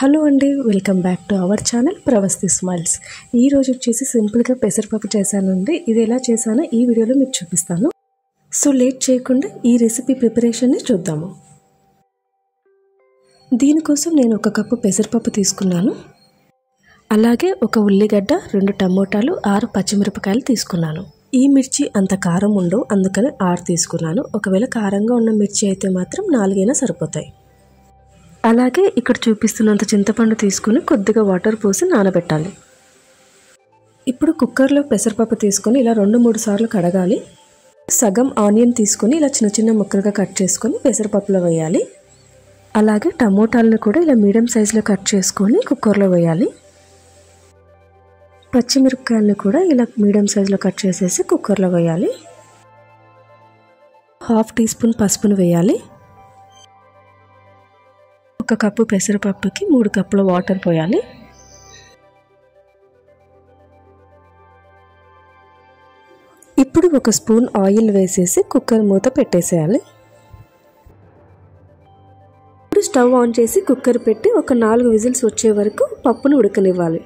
Hello అండి, welcome back to our channel Pravasthi smiles. ఈ రోజు వచ్చేసి సింపుల్గా పెసరపప్పు చేశానండి. ఇది ఎలా చేశానో ఈ వీడియోలో మీకు చూపిస్తాను. సో లేట్ చేయకుండా ఈ రెసిపీ ప్రిపరేషన్ని చూద్దాము. దీనికోసం నేను 1 కప్పు పెసరపప్పు తీసుకున్నాను. అలాగే 1 ఉల్లిగడ్డ, 2 టమోటాలు, 6 పచ్చిమిరపకాయలు తీసుకున్నాను. ఈ మిర్చి అంత కారం ఉండవు, అందుకని 6 తీసుకున్నాను. ఒకవేళ కారంగా ఉన్న మిర్చి అయితే మాత్రం 4 అయినా సరిపోతాయి. అలాగే ఇక్కడ చూపిస్తున్నంత చింతపండు తీసుకుని కొద్దిగా వాటర్ పోసి నానబెట్టాలి. ఇప్పుడు కుక్కర్లో పెసరపప్పు తీసుకొని ఇలా 2-3 సార్లు కడగాలి. సగం ఆనియన్ తీసుకొని ఇలా చిన్న చిన్న ముక్కలుగా కట్ చేసుకొని పెసరపప్పులో వేయాలి. అలాగే టమోటాలను కూడా ఇలా మీడియం సైజులో కట్ చేసుకొని కుక్కర్లో వేయాలి. పచ్చిమిరపకాయలను కూడా ఇలా మీడియం సైజులో కట్ చేసేసి కుక్కర్లో వేయాలి. 1/2 టీ స్పూన్ పసుపును వేయాలి. 1 కప్పు పెసరపప్పుకి 3 కప్పుల వాటర్ పోయాలి. ఇప్పుడు 1 స్పూన్ ఆయిల్ వేసేసి కుక్కర్ మూత పెట్టేసేయాలి. ఇప్పుడు స్టవ్ ఆన్ చేసి కుక్కర్ పెట్టి ఒక 4 విజిల్స్ వచ్చే వరకు పప్పును ఉడకనివ్వాలి.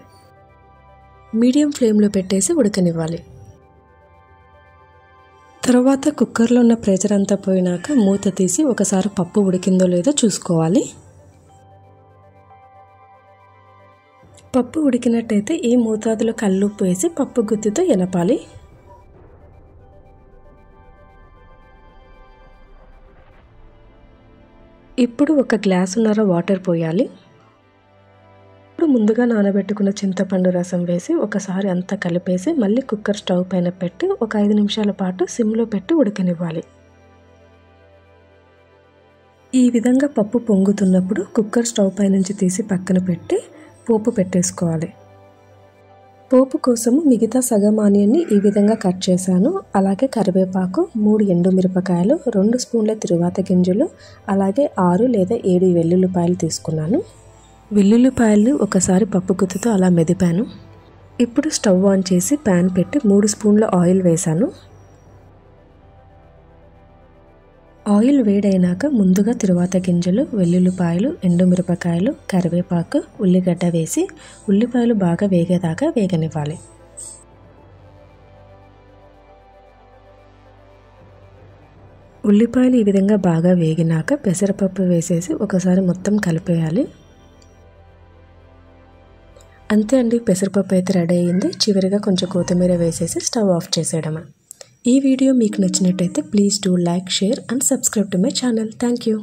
మీడియం ఫ్లేమ్లో పెట్టేసి ఉడకనివ్వాలి. తర్వాత కుక్కర్లో ఉన్న ప్రెషర్ అంతా పోయినాక మూత తీసి ఒకసారి పప్పు ఉడికిందో లేదో చూసుకోవాలి. పప్పు ఉడికినట్టయితే ఈ మోతాదులో కల్లుప్పు వేసి పప్పు గుత్తితో ఎనపాలి. ఇప్పుడు 1 గ్లాసున్నర వాటర్ పోయాలి. ఇప్పుడు ముందుగా నానబెట్టుకున్న చింతపండు రసం వేసి ఒకసారి అంతా కలిపేసి మళ్ళీ కుక్కర్ స్టవ్ పైన పెట్టి ఒక 5 నిమిషాల పాటు సిమ్లో పెట్టి ఉడకనివ్వాలి. ఈ విధంగా పప్పు పొంగుతున్నప్పుడు కుక్కర్ స్టవ్ పై నుంచి తీసి పక్కన పెట్టి పోపు పెట్టేసుకోవాలి. పోపు కోసము మిగతా సగం ఆనియన్ని ఈ విధంగా కట్ చేశాను. అలాగే కరివేపాకు, 3 ఎండుమిరపకాయలు, 2 స్పూన్ల తిరువాత గింజలు, అలాగే 6 లేదా 7 వెల్లుల్లిపాయలు తీసుకున్నాను. వెల్లుల్లిపాయలు ఒకసారి పప్పు గుత్తితో అలా మెదిపాను. ఇప్పుడు స్టవ్ ఆన్ చేసి ప్యాన్ పెట్టి 3 స్పూన్ల ఆయిల్ వేశాను. ఆయిల్ వేడైనాక ముందుగా తిరువాత గింజలు, వెల్లుల్లిపాయలు, ఎండుమిరపకాయలు, కరివేపాకు, ఉల్లిగడ్డ వేసి ఉల్లిపాయలు బాగా వేగేదాకా వేగనివ్వాలి. ఉల్లిపాయలు ఈ విధంగా బాగా వేగినాక పెసరపప్పు వేసేసి ఒకసారి మొత్తం కలిపేయాలి. అంతే అండి, పెసరపప్పు అయితే రెడీ అయ్యింది. చివరిగా కొంచెం కొత్తిమీర వేసేసి స్టవ్ ఆఫ్ చేసేయడమే. ఈ వీడియో మీకు నచ్చినట్టయితే please do like, share and subscribe to my channel. Thank you.